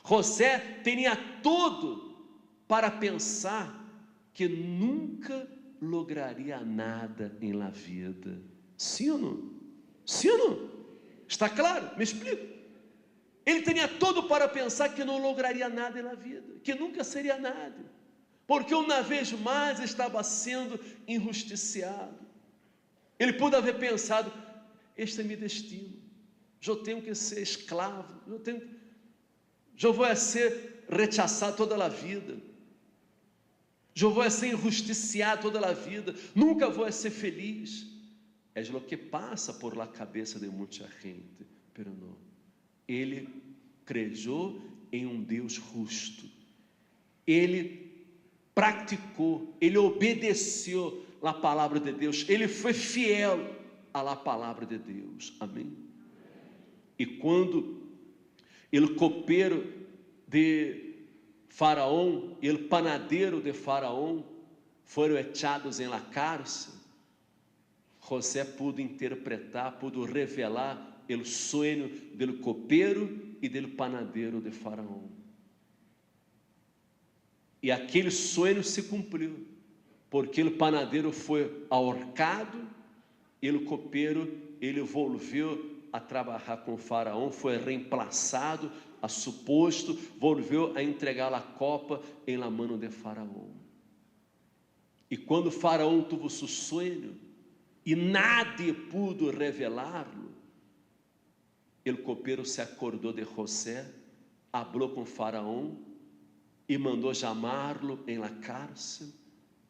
José tinha tudo para pensar que nunca lograria nada em la vida. Sim ou não? Sim ou não? Está claro? Me explica. Ele tinha tudo para pensar que não lograria nada na vida, que nunca seria nada, porque uma vez mais estava sendo injusticiado. Ele pôde haver pensado: este é meu destino, eu tenho que ser escravo, eu vou ser rechaçado toda a vida, eu vou ser injusticiado toda a vida, nunca vou ser feliz. É o que passa por la cabeça de muita gente, pero não. Ele creu em um Deus justo, ele praticou, ele obedeceu a palavra de Deus, ele foi fiel à palavra de Deus. Amém? E quando o copeiro de Faraó e o panadeiro de Faraó foram echados em la cárcel, José pudo interpretar, pudo revelar o sonho do copeiro e do panadeiro de Faraó. E aquele sonho se cumpriu, porque o panadeiro foi ahorcado e o copeiro, ele volveu a trabalhar com Faraó, foi reemplaçado a seu posto, volveu a entregar a copa em la mano de Faraó. E quando Faraó teve seu sonho e nadie pudo revelá-lo, o copeiro se acordou de José, falou com Faraó e mandou chamá-lo em la cárcel,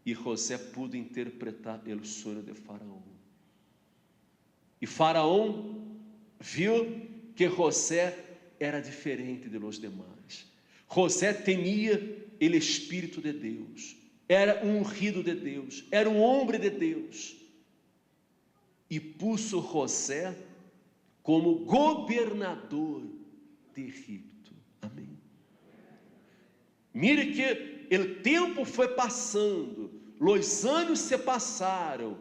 e José pudo interpretar o sonho de Faraó. E Faraó viu que José era diferente de los demais. José tinha o Espírito de Deus, era um ungido de Deus, era um homem de Deus, e puso José como governador de Egipto. Amém? Mire que o tempo foi passando, os anos se passaram,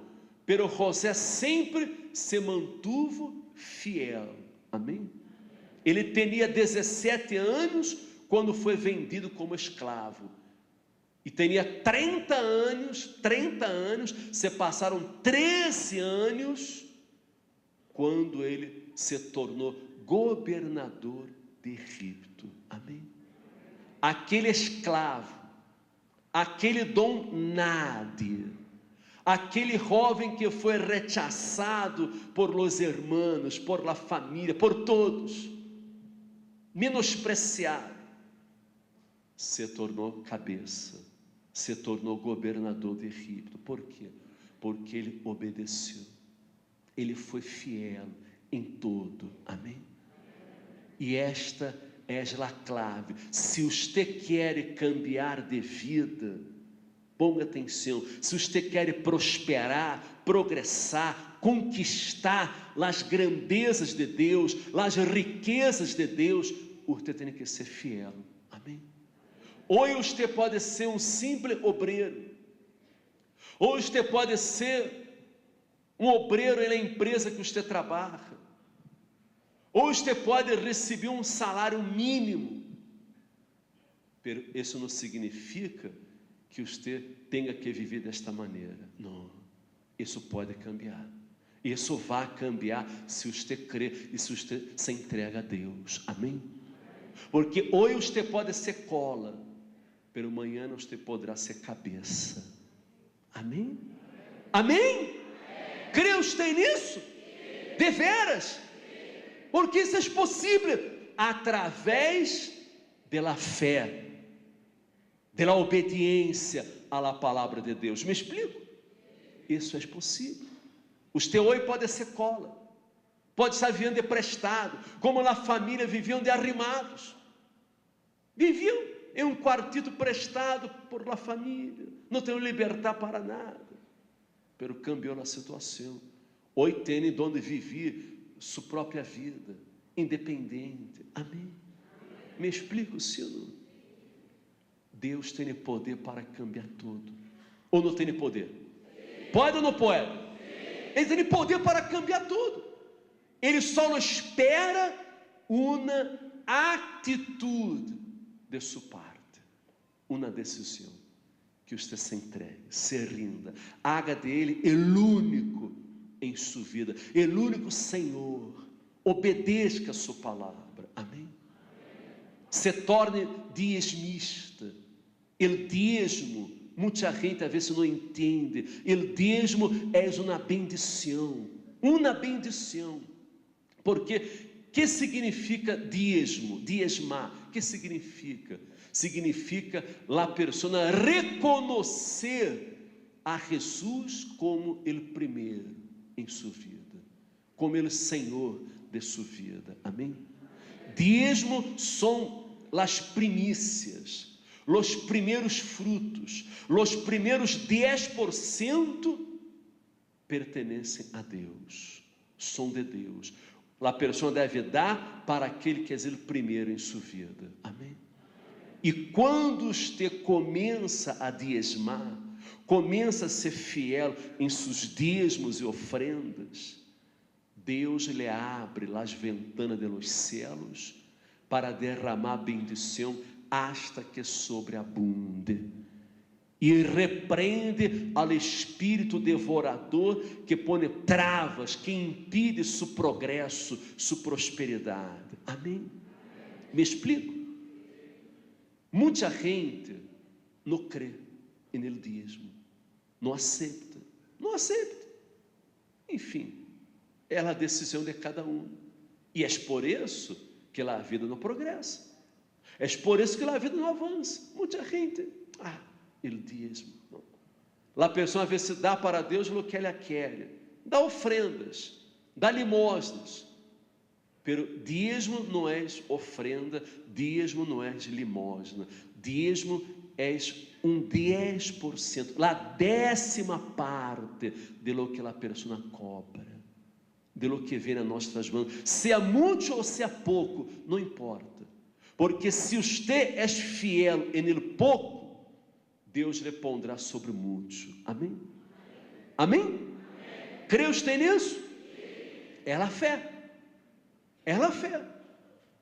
pero José sempre se mantuvo fiel. Amém? Ele tinha 17 anos quando foi vendido como escravo, e tinha 30 anos, se passaram 13 anos, quando ele se tornou governador de Egipto. Amém? Aquele escravo, aquele dom nadie, aquele jovem que foi rechaçado por los hermanos, por la família, por todos, menospreciado, se tornou cabeça, se tornou governador de Egipto. Por quê? Porque ele obedeceu, ele foi fiel em tudo. Amém? E esta é a clave. Se você quer cambiar de vida, ponga atenção, se você quer prosperar, progressar, conquistar as grandezas de Deus, as riquezas de Deus, você tem que ser fiel. Amém? Ou você pode ser um simples obreiro, ou você pode ser um obreiro na empresa que você trabalha, ou você pode receber um salário mínimo, mas isso não significa que você tenha que viver desta maneira. Não, isso pode cambiar, isso vai cambiar se você crer e se você se entrega a Deus. Amém? Porque hoje você pode ser cola, mas amanhã você poderá ser cabeça. Amém? Amém? Crê você nisso? De veras? Porque isso é possível através da fé. de la obediência a la palavra de Deus. Me explico? Isso é possível. Você hoje pode ser cola, pode estar vivendo emprestado, como na família viviam de arrimados, viviam em um quartito prestado por la família, não tinham liberdade para nada, pero cambiou a situação. Hoje tem onde viver sua própria vida, independente. Amém? Me explico, senhor? Deus tem poder para cambiar tudo. Ou não tem poder? Pode ou não pode? Ele tem poder para cambiar tudo. Ele só não espera uma atitude de sua parte, uma decisão, que você se entregue, se rinda, haga dele o único em sua vida, o único Senhor, obedeça a sua palavra. Amém? Se torne dízimista. O dízimo, muita gente às vezes não entende, o dízimo é uma bendição, porque que significa dízimo, dízimar? Que significa? Significa a pessoa reconhecer a Jesus como o primeiro em sua vida, como o Senhor de sua vida. Amém? Dízimo são as primícias, os primeiros frutos, os primeiros 10% pertencem a Deus, são de Deus. A pessoa deve dar para aquele que é o primeiro em sua vida. Amém? E quando você começa a diezmar, começa a ser fiel em seus dízimos e ofrendas, Deus lhe abre as ventanas dos céus para derramar bendição hasta que sobreabunde, e repreende ao espírito devorador que põe travas, que impede seu progresso, sua prosperidade. Amém? Me explico? Muita gente não crê no dízimo, não aceita, enfim, é a decisão de cada um, e é por isso que a vida não progressa. É por isso que a vida não avança. Muita gente, o dízimo. A pessoa às vezes dá para Deus o que ela quer, dá ofrendas, dá limosnas, pero dízimo não é ofrenda, dízimo não é limosna, dízimo é 10%, a 10ª parte de lo que a pessoa cobra, de lo que vem nas nossas mãos, se é muito ou se é pouco, não importa. Porque se você é fiel em pouco, Deus lhe pondrá sobre muito. Amém? Amém? Crê você nisso? É a fé. É a fé.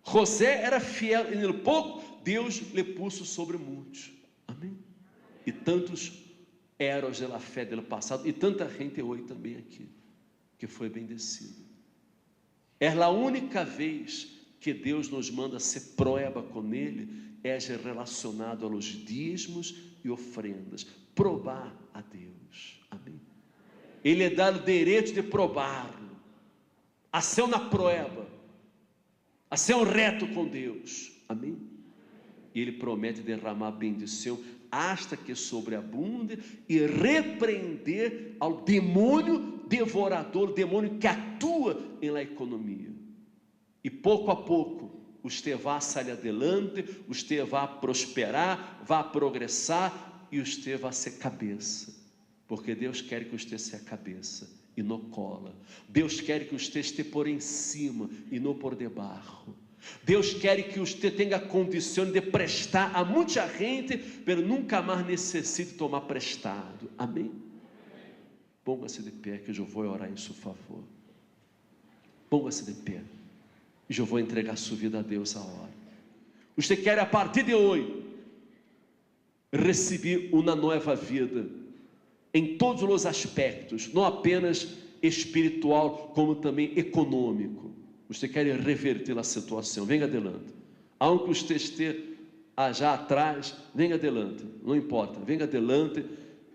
José era fiel em pouco, Deus lhe pôs sobre muito. Amém? E tantos heróis da fé do passado, e tanta gente hoje também aqui, que foi bendecida. É a única vez que Deus nos manda ser prueba com Ele, é relacionado aos dízimos e ofrendas, provar a Deus. Amém? Ele dá o direito de provar-lo, a ser na prueba, a ser reto com Deus. Amém? E Ele promete derramar bendição hasta que sobreabunde e repreender ao demônio devorador, demônio que atua na economia. E pouco a pouco, você vai sair adelante, você vai prosperar, vai progressar, e você vai ser cabeça, porque Deus quer que você seja cabeça e não cola. Deus quer que você esteja por em cima e não por debaixo. Deus quer que você tenha condição de prestar a muita gente, mas nunca mais necessite tomar prestado. Amém? Ponga-se de pé, que eu vou orar em seu favor. Ponga-se de pé. E eu vou entregar sua vida a Deus agora. Você quer a partir de hoje receber uma nova vida em todos os aspectos, não apenas espiritual, como também econômico. Você quer reverter a situação? Venha adelante. Aunque você esteja já atrás, venha adelante. Não importa, venha adelante,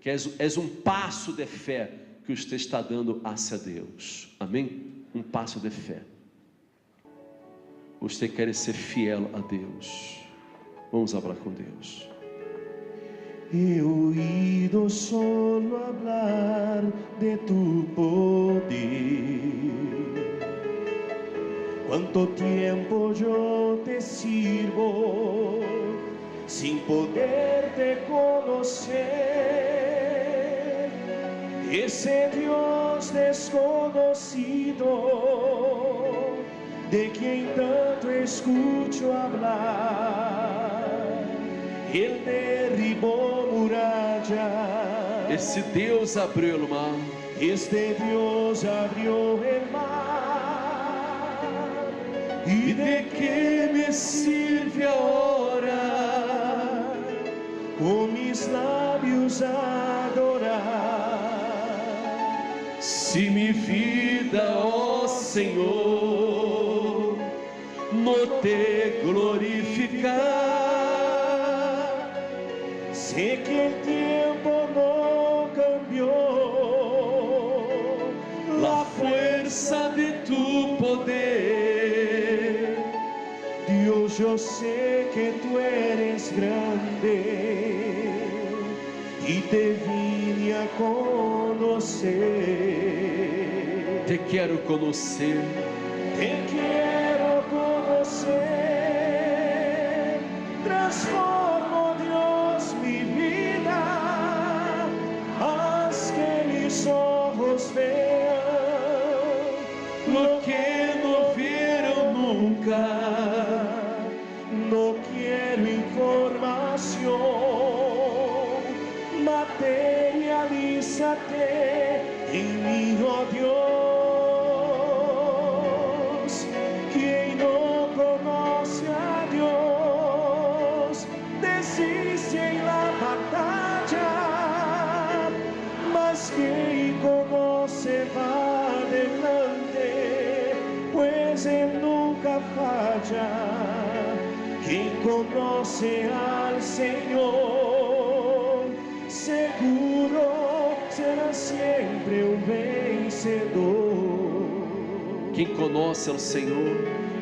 que és um passo de fé que você está dando hacia Deus. Amém? Um passo de fé. Você quer ser fiel a Deus? Vamos falar com Deus. he oído solo hablar de tu poder. Cuánto tiempo yo te sirvo sin poderte conocer, ese Dios desconocido de quien tanto escucho hablar. Él derribó murallas, Esse Deus abriu o mar. este Dios abrió el mar. ¿Y de qué me sirve ahora con mis labios adorar? Se mi vida, ó Senhor, no te glorificar, Sé que el tiempo no cambió la fuerza de tu poder. Dios, yo sé que tú eres grande y te vine a conocer. Te quero conhecer, Te quiero conocer. Transformo, Dios, mi vida. Haz que mis ojos vean lo que no vieron nunca. No quiero información, materialízate en mí, oh Dios. Quien no conoce a Dios, desiste en la batalla, mas quien conoce va adelante, pues Él nunca falla. Quien conoce al Señor, seguro será siempre un vencedor. Quem conhece ao Senhor,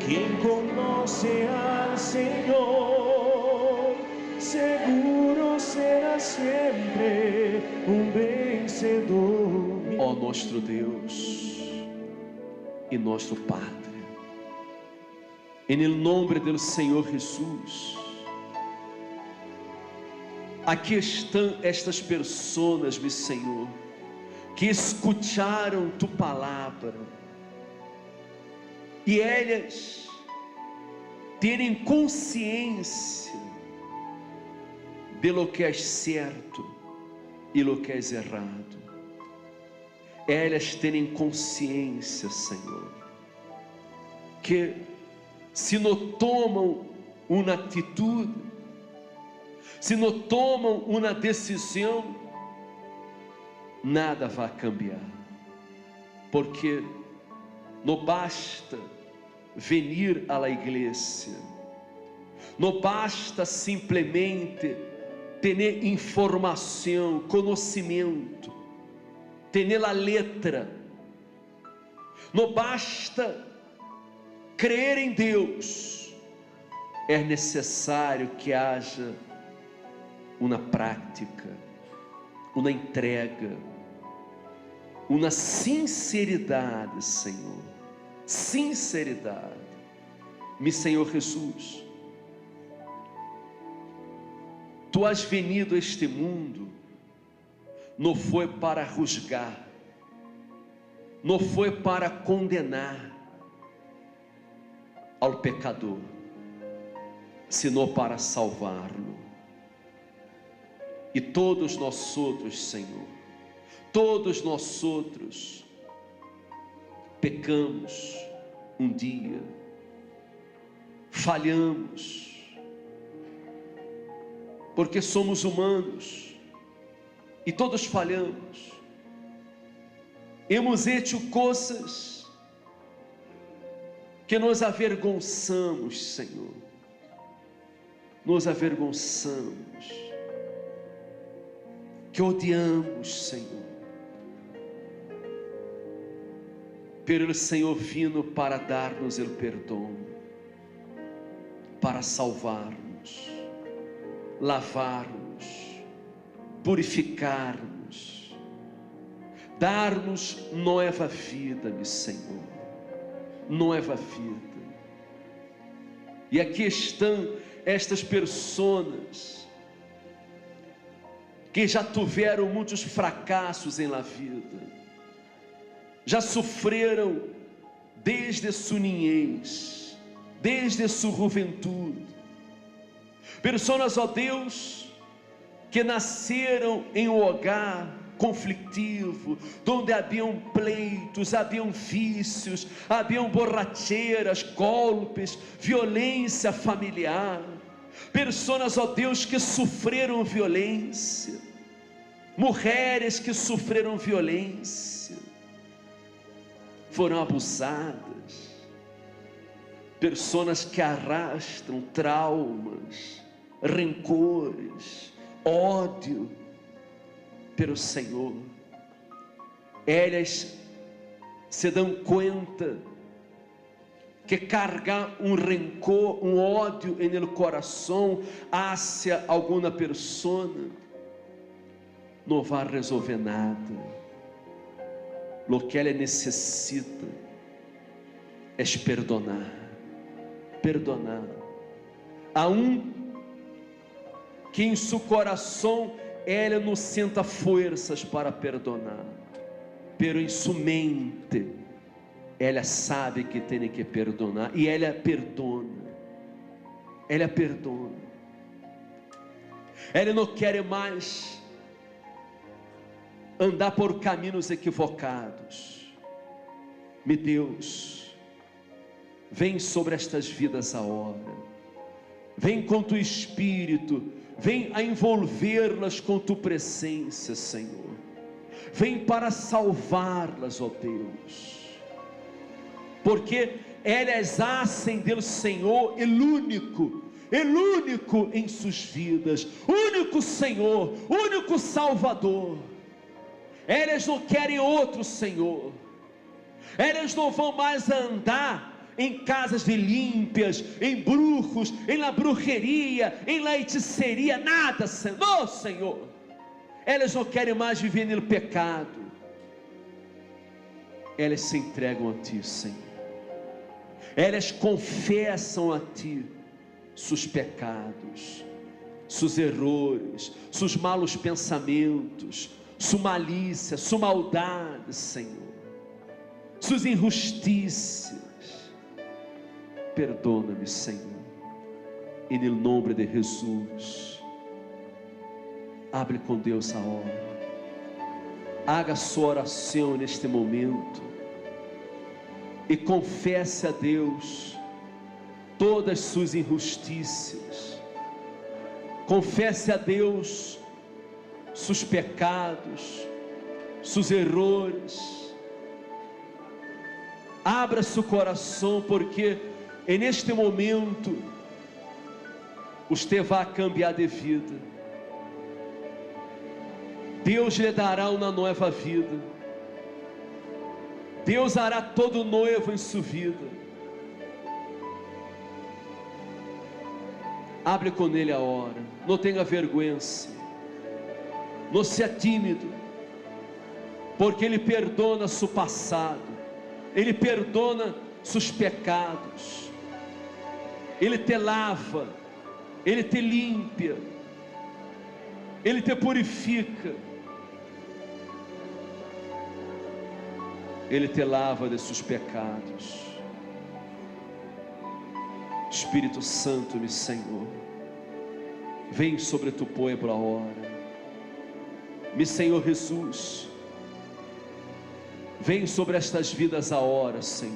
Quien conoce al Señor, seguro será siempre un vencedor. ó nosso Deus e nosso Padre, em nome do Senhor Jesus. Aqui estão estas pessoas, meu Senhor, que escutaram tu palavra e elas terem consciência de lo que é certo e lo que é errado. Elas terem consciência, Senhor, que se não tomam uma atitude, se não tomam uma decisão, nada vai cambiar, porque não basta venir à igreja, não basta simplesmente ter informação, conhecimento, ter a letra, não basta crer em Deus, é necessário que haja uma prática, uma entrega, uma sinceridade, Senhor, sinceridade. Meu Senhor Jesus, Tu has venido a este mundo, não foi para juzgar, não foi para condenar ao pecador, senão para salvá-lo. E todos nós outros, Senhor, todos nós outros pecamos um dia, falhamos, porque somos humanos e todos falhamos. Hemos hecho coisas que nos avergonçamos, Senhor, nos avergonçamos, que odiamos, Senhor. Pero o Senhor vino para dar-nos o perdão, para salvar-nos, lavar-nos, purificar-nos, dar-nos nova vida, meu Senhor, nova vida. E aqui estão estas pessoas que já tiveram muitos fracassos em la vida, já sofreram desde sua niñez, desde sua juventude. Pessoas, ó Deus, que nasceram em um hogar conflitivo, onde haviam pleitos, haviam vícios, haviam borracheiras, golpes, violência familiar. Pessoas, ó Deus, que sofreram violência, mulheres que sofreram violência, foram abusadas, pessoas que arrastam traumas, rancores, ódio pelo Senhor. Elas se dão conta que carregar um rancor, um ódio no coração hacia alguma pessoa não vai resolver nada. O que ela necessita é perdonar, perdonar. Há que em seu coração ela não senta forças para perdonar, pero em sua mente ela sabe que tem que perdonar, e ela perdona, ela perdona. Ela não quer mais andar por caminhos equivocados. Meu Deus, vem sobre estas vidas agora, vem com tu Espírito, vem a envolvê-las com tu presença, Senhor, vem para salvá-las, ó Deus, porque elas hacem do Senhor o único em suas vidas, único Senhor, único Salvador. Elas não querem outro Senhor, elas não vão mais andar em casas de límpias, em brujos, em la brujeria, em la hechiceria, nada, Senhor, Senhor. Elas não querem mais viver no pecado, elas se entregam a Ti, Senhor. Elas confessam a Ti seus pecados, seus erros, seus malos pensamentos, sua malícia, sua maldade, Senhor, suas injustiças. Perdona-me, Senhor, e no nome de Jesus. Hable com Deus a hora, haga sua oração neste momento e confesse a Deus todas suas injustiças, confesse a Deus seus pecados, seus erros. Abra seu coração, porque neste momento você vai cambiar de vida. Deus lhe dará uma nova vida, Deus hará todo novo em sua vida. Hable com Ele a hora, não tenha vergonha, não seja tímido, porque Ele perdona seu passado, Ele perdona seus pecados, Ele te lava, Ele te limpa, Ele te purifica, Ele te lava de seus pecados. Espírito Santo, meu Senhor, vem sobre tu povo agora. Meu Senhor Jesus, vem sobre estas vidas agora, Senhor.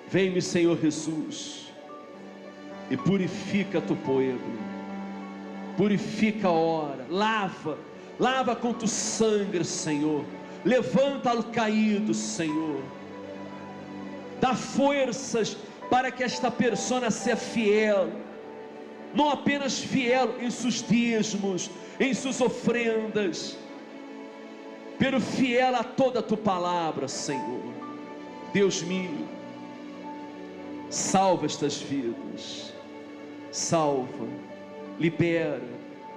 Vem, meu Senhor Jesus, e purifica tu povo, purifica a hora, lava com tu sangue, Senhor. Levanta ao caído, Senhor, dá forças para que esta pessoa seja fiel, não apenas fiel em seus dízimos, em suas ofrendas, pero fiel a toda a tua palavra, Senhor. Deus meu, salva estas vidas, salva, libera,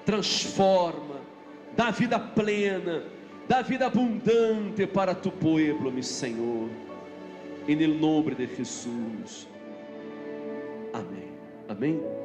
transforma, dá vida plena, dá vida abundante para tu pueblo, meu Senhor, em nome de Jesus. Amém. Amém.